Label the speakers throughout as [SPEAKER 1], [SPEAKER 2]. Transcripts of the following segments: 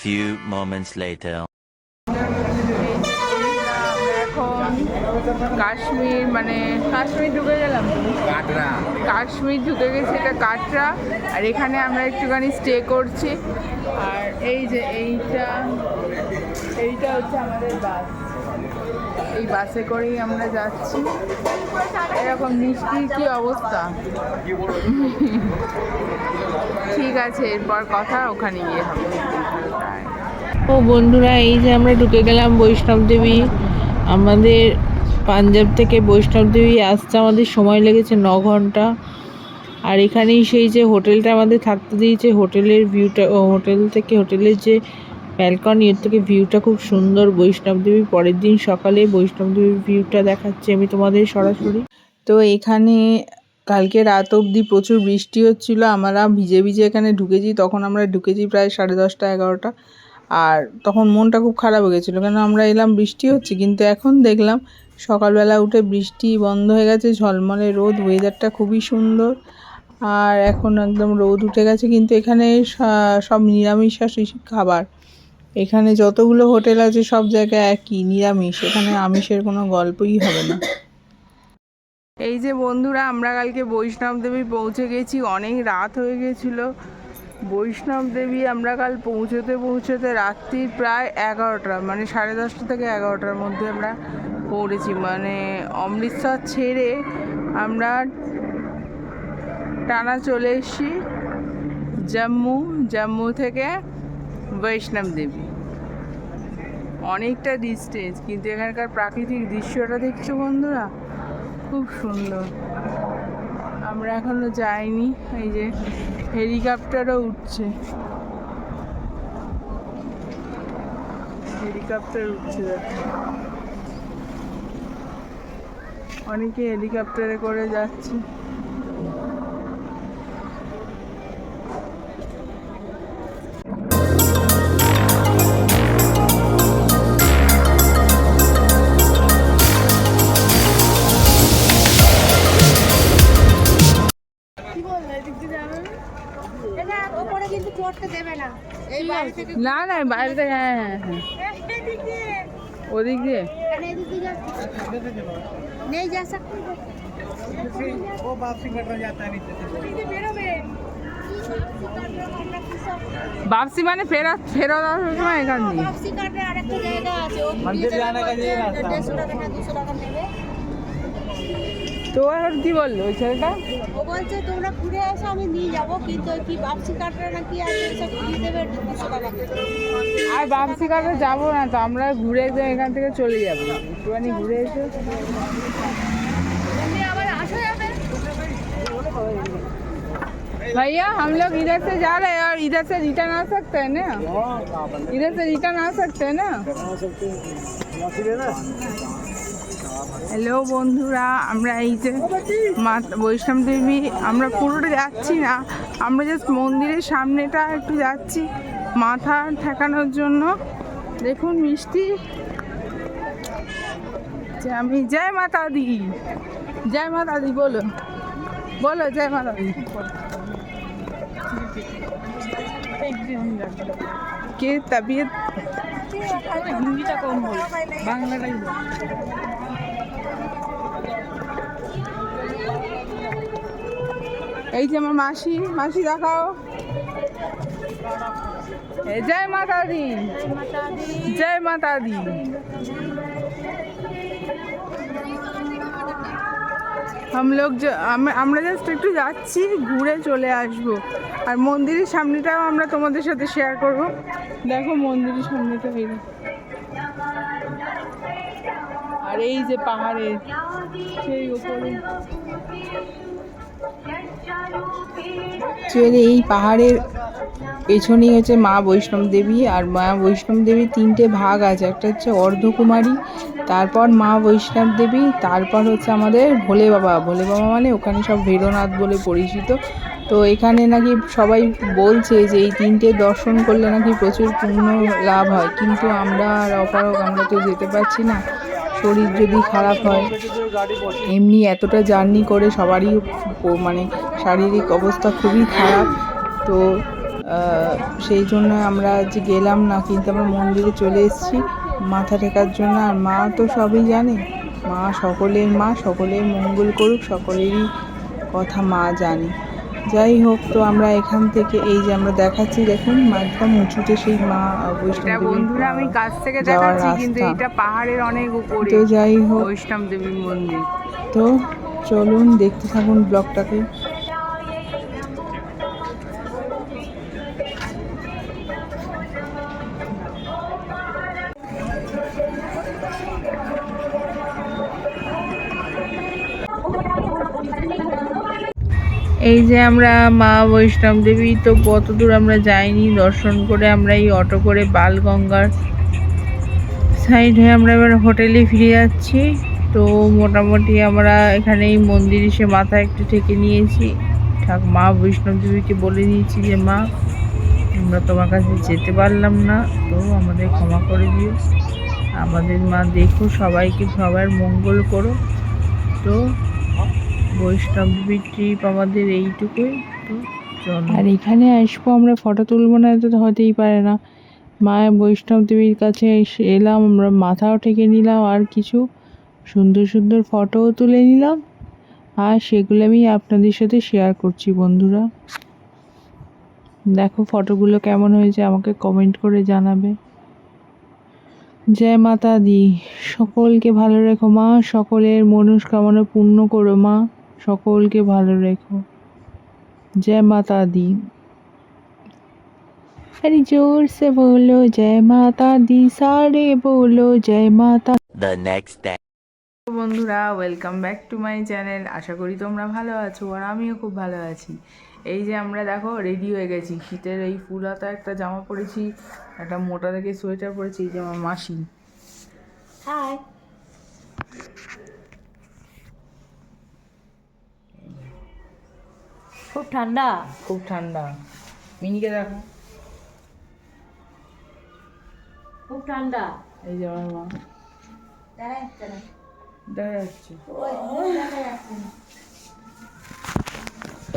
[SPEAKER 1] few moments later.
[SPEAKER 2] Kashmir Kashmir ঢুকে গেলাম, কাশ্মীর ঢুকে গেছি, এটা কাটরা। আর এখানে আমরা একটুখানি স্টে করছি। আর এই যে এইটা হচ্ছে আমাদের বাস, এই বাসে করেই আমরা যাচ্ছি। এরকম মিষ্টির কি অবস্থা। ঠিক আছে, এরপর কথা ওখানে গিয়ে হবে। ও বন্ধুরা, এই যে আমরা ঢুকে গেলাম বৈষ্ণব দেবী। আমাদের পাঞ্জাব থেকে বৈষ্ণব দেবী আসতে আমাদের সময় লেগেছে 9 ঘন্টা। আর এখানেই সেই যে হোটেলটা আমাদের থাকতে দিয়েছে, হোটেলের ভিউটা, হোটেলের যে ব্যালকনি, এর থেকে ভিউটা খুব সুন্দর বৈষ্ণব দেবী। পরের দিন সকালে বৈষ্ণব দেবীর ভিউটা দেখাচ্ছি আমি তোমাদের সরাসরি। তো এখানে কালকে রাত অবধি প্রচুর বৃষ্টি হচ্ছিল, আমরা ভিজে ভিজে এখানে ঢুকেছি। তখন আমরা ঢুকেছি প্রায় 10:30 11টা। আর তখন মনটা খুব খারাপ হয়ে গেছিলো, কেন আমরা এলাম বৃষ্টি হচ্ছে, কিন্তু এখন দেখলাম সকালবেলা উঠে বৃষ্টি বন্ধ হয়ে গেছে, ঝলমলে রোদ, ওয়েদারটা খুবই সুন্দর। আর এখন একদম রোদ উঠে গেছে। কিন্তু এখানে সব নিরামিষাশী খাবার। এখানে যতগুলো হোটেল আছে সব জায়গায় একই নিরামিষ, এখানে আমিষের কোনো গল্পই হবে না। এই যে বন্ধুরা, আমরা কালকে বৈষ্ণব দেবী পৌঁছে গেছি, অনেক রাত হয়ে গেছিলো। বৈষ্ণব দেবী আমরা কাল পৌঁছতে রাত্রির প্রায় 11টা, 10:30 থেকে 11টার মধ্যে আমরা পৌঁছেছি। অমৃতসর ছেড়ে আমরা টানা চলে এসেছি জম্মু থেকে বৈষ্ণব দেবী। অনেকটা ডিস্টেন্স, কিন্তু এখানকার প্রাকৃতিক দৃশ্যটা দেখছো বন্ধুরা, খুব সুন্দর। আমরা এখনো যাইনি। এই যে হেলিকপ্টারও উঠছে, দেখো। অনেকে হেলিকপ্টারে করে যাচ্ছে। না না, বাইরে থেকে, হ্যাঁ, ওদিক দিয়ে वापसी ফেরত সময় এখান দিয়ে তো আর কি বললো ওই ছেলেটা?
[SPEAKER 3] ও বলছে তোমরা ঘুরে এসো, আমি নিয়ে যাবো, কিন্তু কি বাপসি কাটরা নাকি আছে, সব ঘুরিয়ে দেবে 200 টাকা।
[SPEAKER 2] আর বাপসি কাটরা যাবো না তো, আমরা ঘুরে এখান থেকে চলে যাবো, একটুখানি ঘুরে এসে भैया हम लोग इधर से जा रहे हैं और इधर से रिटर्न आ सकते हैं ना? इधर से रिटर्न आ सकते हैं ना? হ্যালো বন্ধুরা, আমরা এই যে বৈষ্ণব দেবী, আমরা পুরোটা যাচ্ছি না, আমরা জাস্ট মন্দিরের সামনেটা একটু যাচ্ছি মাথা ঠেকানোর জন্য। দেখুন মিষ্টি, যে আমি জয় মাতা দি, জয় মাতা দি বলো, বলো জয় মাতা দি। কে তবিয়ত হিন্দিটা কম বল, বাংলাটাই বল। এই যে আমার মাসি দেখাও, जय माता दी, जय माता दी। আমরা জাস্ট একটু যাচ্ছি, ঘুরে চলে আসবো। আর মন্দিরের সামনেটাও আমরা তোমাদের সাথে শেয়ার করব। দেখো মন্দিরের সামনেটা এই, আর এই যে পাহাড়ের সেই উপরে, এই পাহাড়ের পেছনেই হচ্ছে মা বৈষ্ণব দেবী। আর মা বৈষ্ণব দেবীর 3টে ভাগ আছে, একটা হচ্ছে অর্ধকুমারী, তারপর মা বৈষ্ণব দেবী, তারপর হচ্ছে আমাদের ভোলে বাবা। ভোলে বাবা মানে ওখানে সব ভৈরবনাথ বলে পরিচিত। তো এখানে নাকি সবাই বলছে যে এই 3টে দর্শন করলে নাকি প্রচুর পুণ্য লাভ হয়, কিন্তু আমরা আর অপারক, আমরা তো যেতে পারছি না, শরীর যদি খারাপ হয়। এমনি এতটা জার্নি করে সবারই শারীরিক অবস্থা খুবই খারাপ। তো সেই জন্য আমরা আজ গেলাম না, কিন্তু আমরা মন্দিরে চলে এসেছি মাথা টেকার জন্য। আর মা তো সবই জানে, মা সকলের মা, সকলের মঙ্গল করুক, সকলেরই কথা মা জানে। যাই হোক, তো আমরা এখান থেকে এই যে আমরা দেখাচ্ছি, দেখুন একদম উঁচুতে সেই মা বৈষ্ণব
[SPEAKER 3] বন্ধুরা আমি কাছ থেকে
[SPEAKER 2] যাওয়ার
[SPEAKER 3] দেখাচ্ছি, কিন্তু
[SPEAKER 2] রাস্তা।
[SPEAKER 3] এটা পাহাড়ের অনেক উপরে
[SPEAKER 2] তো যাই হোক,
[SPEAKER 3] বৈষ্ণব দেবীর মন্দির।
[SPEAKER 2] তো চলুন দেখতে থাকুন ব্লগটাকে। এই যে আমরা মা বৈষ্ণব দেবী, তো কত দূর আমরা যাইনি, দর্শন করে আমরা এই অটো করে বালগঙ্গার সাইড হয়ে আমরা এবার হোটেলে ফিরে যাচ্ছি। তো মোটামুটি আমরা এখানে এই মন্দির এসে মাথা একটু ঠেকে নিয়েছি, মা বৈষ্ণব দেবীকে বলে দিয়েছি যে মা, আমরা তোমার কাছে যেতে পারলাম না, তো আমাদের ক্ষমা করে দিও, আমাদের মা দেখো, সবাইকে সবার মঙ্গল করো। তো বৈষ্ণব দেবীর ট্রিপ আমাদের এইটুকুই। তো চলো, আর এখানে আসবো আমরা ফটো তুলবো না, এটা তো হতেই পারে না। মায়ের বৈষ্ণব দেবীর কাছে এলাম, আমরা মাথাও ঠেকে নিলাম, আর কিছু সুন্দর সুন্দর ফটোও তুলে নিলাম, আর সেগুলো আমি আপনাদের সাথে শেয়ার করছি। বন্ধুরা দেখো ফটোগুলো কেমন হয়েছে, আমাকে কমেন্ট করে জানাবে। জয় মাতা দি, সকলকে ভালো রেখো মা, সকলের মনস্কামনা পূর্ণ করো মা, সকলকে ভালো রেখো। जय माता दी, अरे जोर से बोलो जय माता दी, सारे बोलो जय माता।
[SPEAKER 1] The next day.
[SPEAKER 2] বন্ধুরা welcome back to my channel. আশা করি তোমরা ভালো আছো, আর আমিও খুব ভালো আছি। এই যে আমরা দেখো রেডি হয়ে গেছি, শীতের এই ফুল হাতা একটা জামা পরেছি, একটা মোটা থেকে সোয়েটার পরেছি। এই যে আমার মাসি,
[SPEAKER 3] হাই। খুব ঠান্ডা,
[SPEAKER 2] খুব ঠান্ডা। মিনিকে দেখো,
[SPEAKER 3] খুব ঠান্ডা।
[SPEAKER 2] এই যে আমার মা, দেখা যাচ্ছে।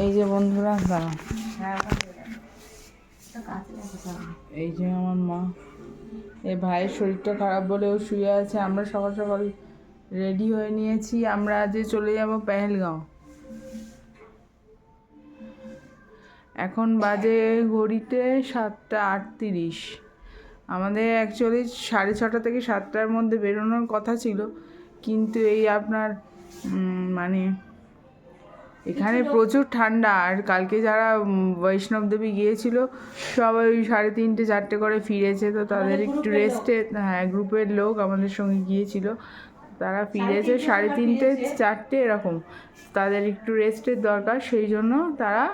[SPEAKER 2] এই যে বন্ধুরা দাঁড়া, এই যে আমার মা, এই ভাইয়ের শরীরটা খারাপ বলেও শুয়ে আছে। আমরা সকাল সকাল রেডি হয়ে নিয়েছি, আমরা আজকে চলে যাব পেহেলগাঁও। এখন বাজে ঘড়িতে 7:38। আমাদের অ্যাকচুয়ালি 6:30 থেকে 7টার মধ্যে বেরোনোর কথা ছিল, কিন্তু এই আপনার মানে এখানে প্রচুর ঠান্ডা। আর কালকে যারা বৈষ্ণব দেবী গিয়েছিল সবাই ওই 3:30 4টে করে ফিরেছে, তো তাদের একটু রেস্টে, হ্যাঁ গ্রুপের লোক আমাদের সঙ্গে গিয়েছিল, তারা ফিরেছে 3:30 4টে এরকম, তাদের একটু রেস্টের দরকার, সেই জন্য তারা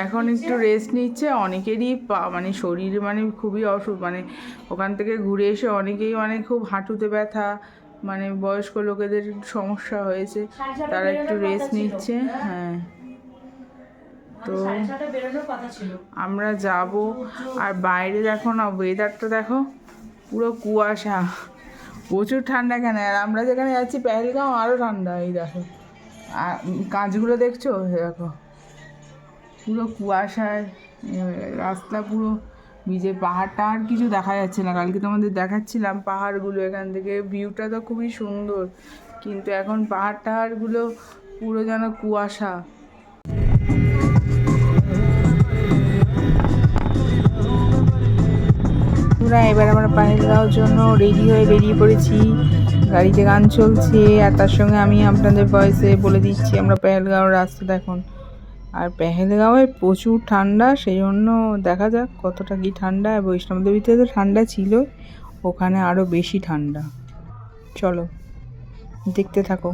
[SPEAKER 2] এখন একটু রেস্ট নিচ্ছে। অনেকেরই মানে শরীর মানে খুবই মানে ওখান থেকে ঘুরে এসে অনেকেই মানে খুব হাঁটুতে ব্যথা, মানে বয়স্ক লোকেদের সমস্যা হয়েছে, তারা একটু রেস্ট নিচ্ছে। হ্যাঁ, তো আমরা যাব। আর বাইরে দেখো না, ওয়েদারটা দেখো, পুরো কুয়াশা, প্রচুর ঠান্ডা এখানে। আর আমরা যেখানে যাচ্ছি পেহেলগাঁও আরও ঠান্ডা। এই দেখো, আর কাঁচগুলো দেখছো, দেখো পুরো কুয়াশায় রাস্তা পুরো ভিজে, পাহাড়টা আর কিছু দেখা যাচ্ছে না। কালকে তোমাদের দেখাচ্ছিলাম পাহাড়গুলো, এখান থেকে ভিউটা তো খুবই সুন্দর, কিন্তু এখন পাহাড় টাহাড়গুলো পুরো যেন কুয়াশা। পুরা এবার আমরা পেহেলগাঁওর জন্য রেডি হয়ে বেরিয়ে পড়েছি, গাড়িতে গান চলছে, আর তার সঙ্গে আমি আপনাদের ভয়েসে বলে দিচ্ছি আমরা পেহেলগাঁওর রাস্তা দেখুন। আর পেহেলগাঁওয়ে প্রচুর ঠান্ডা, সেই জন্য দেখা যাক কতটা কি ঠান্ডা। বৈষ্ণব দেবীতে তো ঠান্ডা ছিল, ওখানে আরও বেশি ঠান্ডা। চলো দেখতে থাকো।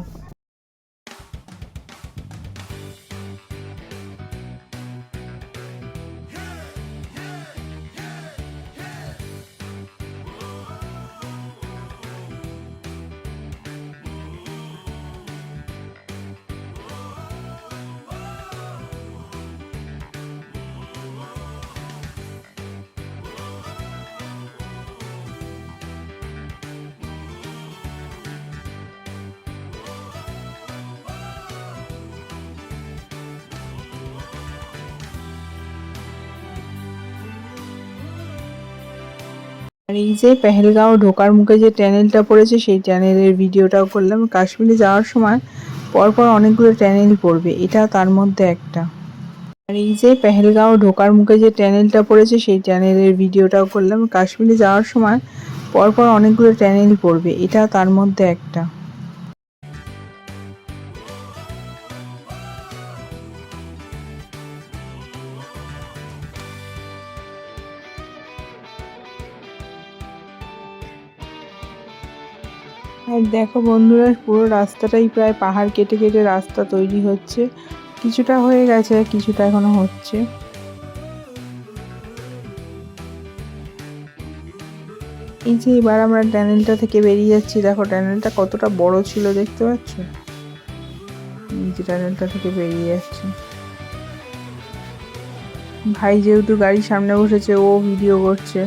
[SPEAKER 2] আর এই যে পেহেলগাঁও ঢোকার মুখে যে টানেলটা পড়েছে সেই টানেলের ভিডিওটাও করলাম। কাশ্মীরে যাওয়ার সময় পরপর অনেকগুলো টানেল পড়বে, এটা তার মধ্যে একটা। আর এই যে পেহেলগাঁও ঢোকার মুখে যে টানেলটা পড়েছে সেই টানেলের ভিডিওটাও করলাম। কাশ্মীরে যাওয়ার সময় পরপর অনেকগুলো টানেল পড়বে, এটা তার মধ্যে একটা। আর দেখো বন্ধুরা, পুরো রাস্তাটাই প্রায় পাহাড় কেটে কেটে রাস্তা তৈরি হচ্ছে। কিছুটা হয়ে গেছে, কিছুটা এখনো হচ্ছে। এই যে এবার আমরা টানেলটা থেকে বেরিয়ে যাচ্ছি। দেখো টানেলটা কতটা বড় ছিল, দেখতে পাচ্ছ? এই যে টানেলটা থেকে বেরিয়ে যাচ্ছি। ভাই যেহেতু গাড়ির সামনে বসেছে, ও ভিডিও করছে।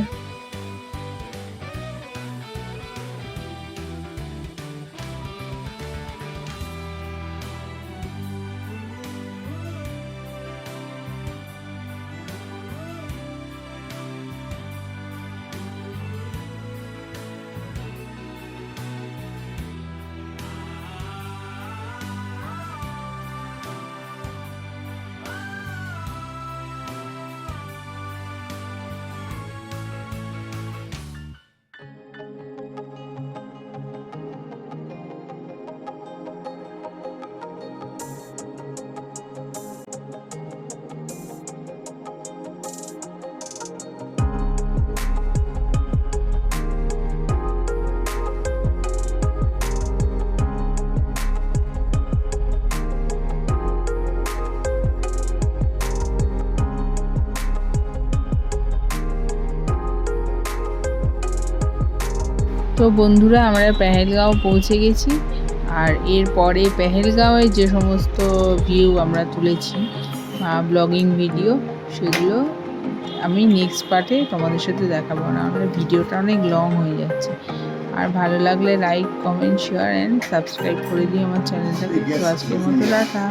[SPEAKER 2] তো বন্ধুরা, আমরা পেহেলগাঁও পৌঁছে গেছি। আর এরপরে পেহেলগাঁওয়ে যে সমস্ত ভিউ আমরা তুলেছি, ব্লগিং ভিডিও, সেগুলো আমি নেক্সট পার্টে তোমাদের সাথে দেখাবো না, আমরা ভিডিওটা অনেক লং হয়ে যাচ্ছে। আর ভালো লাগলে like, comment, share and subscribe করে দিও আমার চ্যানেলটাকে। তো আজকের মতো টাটা।